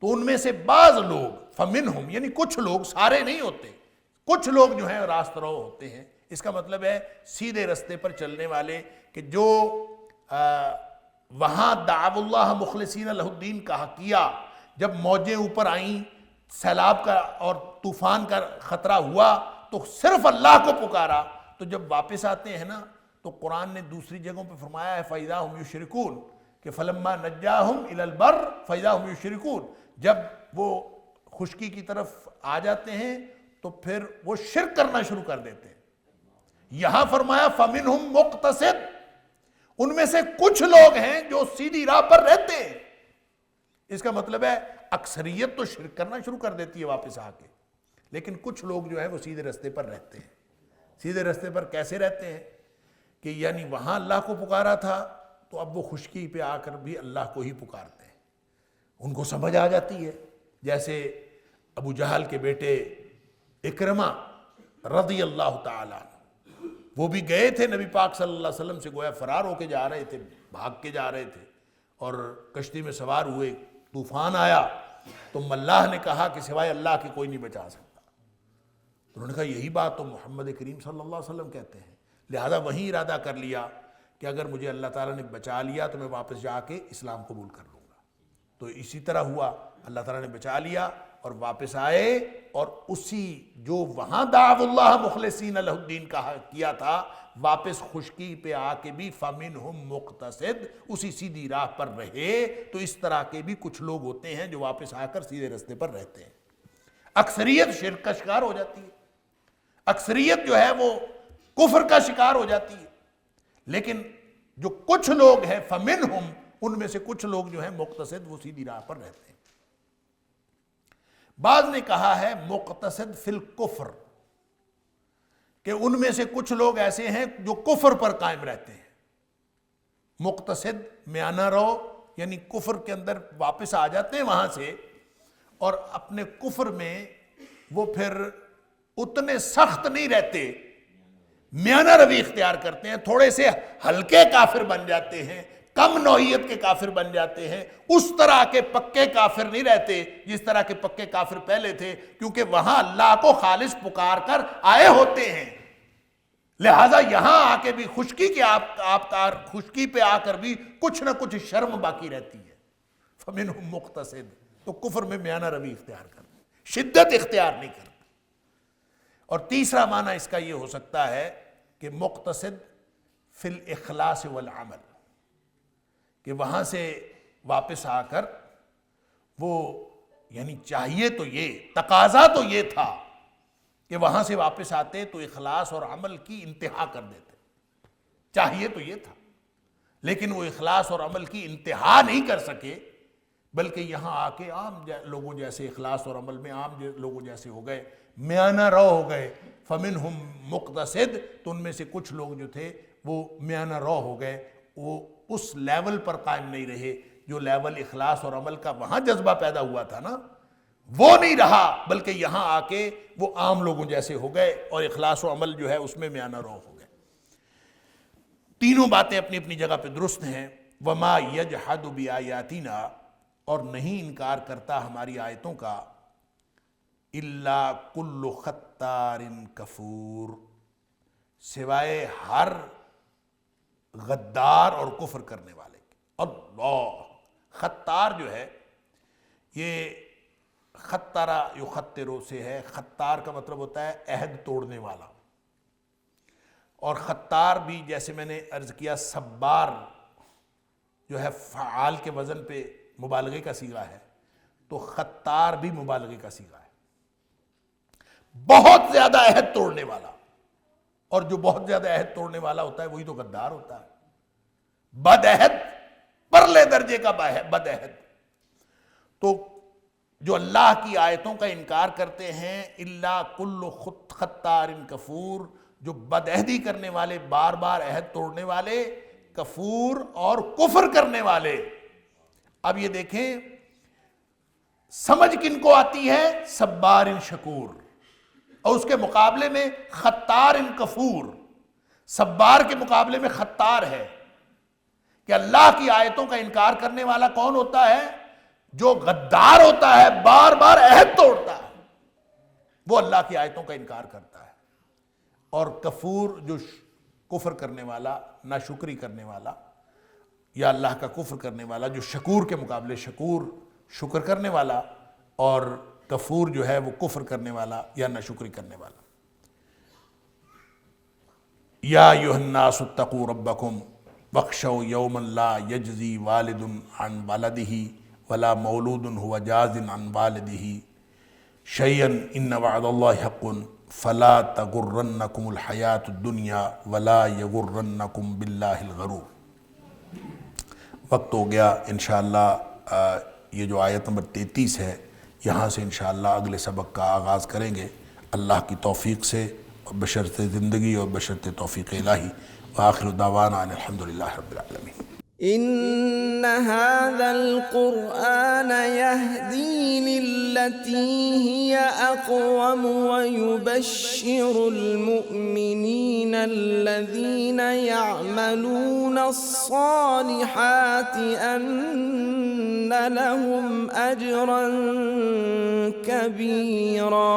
S2: تو ان میں سے بعض لوگ فمنہم یعنی کچھ لوگ، سارے نہیں ہوتے، کچھ لوگ جو ہیں راست رو ہوتے ہیں۔ اس کا مطلب ہے سیدھے رستے پر چلنے والے، کہ جو وہاں دعو اللہ مخلصین لہ الدین کہا کیا، جب موجیں اوپر آئیں، سیلاب کا اور طوفان کا خطرہ ہوا تو صرف اللہ کو پکارا، تو جب واپس آتے ہیں نا تو قرآن نے دوسری جگہوں پہ فرمایا ہے فَإِذَا هُمْ يُشْرِكُونَ کہ فَلَمَّا نَجَّاهُمْ إِلَى الْبَرِّ فَإِذَا هُمْ يُشْرِكُونَ، جب وہ خشکی کی طرف آ جاتے ہیں تو پھر وہ شرک کرنا شروع کر دیتے ہیں۔ یہاں فرمایا فَمِنْهُمْ مُقْتَصِدٌ، ان میں سے کچھ لوگ ہیں جو سیدھی راہ پر رہتے ہیں۔ اس کا مطلب ہے اکثریت تو شرک کرنا شروع کر دیتی ہے واپس آ کے، لیکن کچھ لوگ جو ہے وہ سیدھے رستے پر رہتے ہیں۔ سیدھے رستے پر کیسے رہتے ہیں کہ یعنی وہاں اللہ کو پکارا تھا تو اب وہ خشکی پہ آ کر بھی اللہ کو ہی پکارتے ہیں، ان کو سمجھ آ جاتی ہے۔ جیسے ابو جہل کے بیٹے اکرمہ رضی اللہ تعالیٰ عنہ، وہ بھی گئے تھے نبی پاک صلی اللہ علیہ وسلم سے، گویا فرار ہو کے جا رہے تھے، بھاگ کے جا رہے تھے، اور کشتی میں سوار ہوئے، طوفان آیا تو اللہ نے کہا کہ سوائے اللہ کے کوئی نہیں بچا سکتا۔ انہوں نے کہا یہی بات تو محمد کریم صلی اللہ علیہ وسلم کہتے ہیں، لہذا وہیں ارادہ کر لیا کہ اگر مجھے اللہ تعالیٰ نے بچا لیا تو میں واپس جا کے اسلام قبول کر لوں گا۔ تو اسی طرح ہوا، اللہ تعالیٰ نے بچا لیا اور واپس آئے، اور اسی جو وہاں دعو اللہ مخلصین لہ الدین کہا کیا تھا، واپس خشکی پہ آ کے بھی فَمِنْهُمْ مُقْتَصِدٌ، اسی سیدھی راہ پر رہے۔ تو اس طرح کے بھی کچھ لوگ ہوتے ہیں جو واپس آ کر سیدھے رستے پر رہتے ہیں۔ اکثریت شرک کا شکار ہو جاتی ہے، اکثریت جو ہے وہ کفر کا شکار ہو جاتی ہے، لیکن جو کچھ لوگ ہیں فَمِنْهُمْ، ان میں سے کچھ لوگ جو ہیں مقتصد، وہ سیدھی راہ پر رہتے ہیں۔ بعض نے کہا ہے مقتصد فی الکفر، کہ ان میں سے کچھ لوگ ایسے ہیں جو کفر پر قائم رہتے ہیں۔ مقتصد میانہ رو یعنی کفر کے اندر واپس آ جاتے ہیں وہاں سے، اور اپنے کفر میں وہ پھر اتنے سخت نہیں رہتے، میانہ روی اختیار کرتے ہیں، تھوڑے سے ہلکے کافر بن جاتے ہیں، کم نوعیت کے کافر بن جاتے ہیں، اس طرح کے پکے کافر نہیں رہتے جس طرح کے پکے کافر پہلے تھے، کیونکہ وہاں اللہ کو خالص پکار کر آئے ہوتے ہیں، لہٰذا یہاں آ کے بھی خشکی کے خشکی پہ آ کر بھی کچھ نہ کچھ شرم باقی رہتی ہے۔ فَمِنْهُمْ مُقْتَصِدٌ، تو کفر میں میانہ روی اختیار کرتے، شدت اختیار نہیں کرتے۔ اور تیسرا معنی اس کا یہ ہو سکتا ہے کہ مقتصد فی الاخلاص والعمل، کہ وہاں سے واپس آ کر وہ یعنی چاہیے تو یہ، تقاضا تو یہ تھا کہ وہاں سے واپس آتے تو اخلاص اور عمل کی انتہا کر دیتے، چاہیے تو یہ تھا، لیکن وہ اخلاص اور عمل کی انتہا نہیں کر سکے، بلکہ یہاں آ کے عام لوگوں جیسے اخلاص اور عمل میں عام لوگوں جیسے ہو گئے، میانہ رو ہو گئے۔ فَمِنْهُمْ مُقْتَصِدٌ، تو ان میں سے کچھ لوگ جو تھے وہ میانہ رو ہو گئے، وہ اس لیول پر قائم نہیں رہے جو لیول اخلاص اور عمل کا وہاں جذبہ پیدا ہوا تھا نا، وہ نہیں رہا، بلکہ یہاں آ کے وہ عام لوگوں جیسے ہو گئے، اور اخلاص و عمل جو ہے اس میں میانہ رو ہو گئے۔ تینوں باتیں اپنی اپنی جگہ پہ درست ہیں۔ وَمَا يَجْحَدُ بِآيَاتِنَا، اور نہیں انکار کرتا ہماری آیتوں کا، إِلَّا كُلُّ خَتَّارٍ كَفُورٍ، سوائے ہر غدار اور کفر کرنے والے کے۔ اللہ، خطار جو ہے یہ خطرہ یخطرو سے ہے، خطار کا مطلب ہوتا ہے عہد توڑنے والا، اور خطار بھی جیسے میں نے عرض کیا صبار جو ہے فعال کے وزن پہ مبالغے کا صیغہ ہے، تو خطار بھی مبالغے کا صیغہ ہے، بہت زیادہ عہد توڑنے والا، اور جو بہت زیادہ عہد توڑنے والا ہوتا ہے وہی تو غدار ہوتا ہے، بد عہد، پرلے درجے کا بد عہد۔ تو جو اللہ کی آیتوں کا انکار کرتے ہیں، الا کل خطار کفور، جو بدعہدی کرنے والے، بار بار عہد توڑنے والے، کفور اور کفر کرنے والے۔ اب یہ دیکھیں سمجھ کن کو آتی ہے؟ صبار شکور، اور اس کے مقابلے میں خطار کفور۔ صبار کے مقابلے میں خطار ہے کہ اللہ کی آیتوں کا انکار کرنے والا کون ہوتا ہے؟ جو غدار ہوتا ہے، بار بار عہد توڑتا ہے، وہ اللہ کی آیتوں کا انکار کرتا ہے۔ اور کفور جو کفر کرنے والا، ناشکری کرنے والا، یا اللہ کا کفر کرنے والا، جو شکور کے مقابلے شکور، شکر کرنے والا، اور کفور جو ہے وہ کفر کرنے والا یا ناشکری کرنے والا۔ یا ایھا الناس اتقوا ربکم واخشوا یوما لا یجزی والد عن ولدہ ولا مولود هو جاز عن والدہ شیئا ان وعد اللہ حق فلا تغرنکم الحیاۃ الدنیا ولا یغرنکم باللہ الغرور۔ وقت ہو گیا، انشاءاللہ یہ جو آیت نمبر 33 ہے، یہاں سے انشاءاللہ اگلے سبق کا آغاز کریں گے اللہ کی توفیق سے، اور بشرط زندگی اور بشرط توفیق الہی۔ وآخر دعوانا ان الحمدللہ رب العالمین۔
S1: إن هذا القرآن يهدي للتي هي أقوم ويبشر المؤمنين الذين يعملون الصالحات أن لهم أجرا كبيرا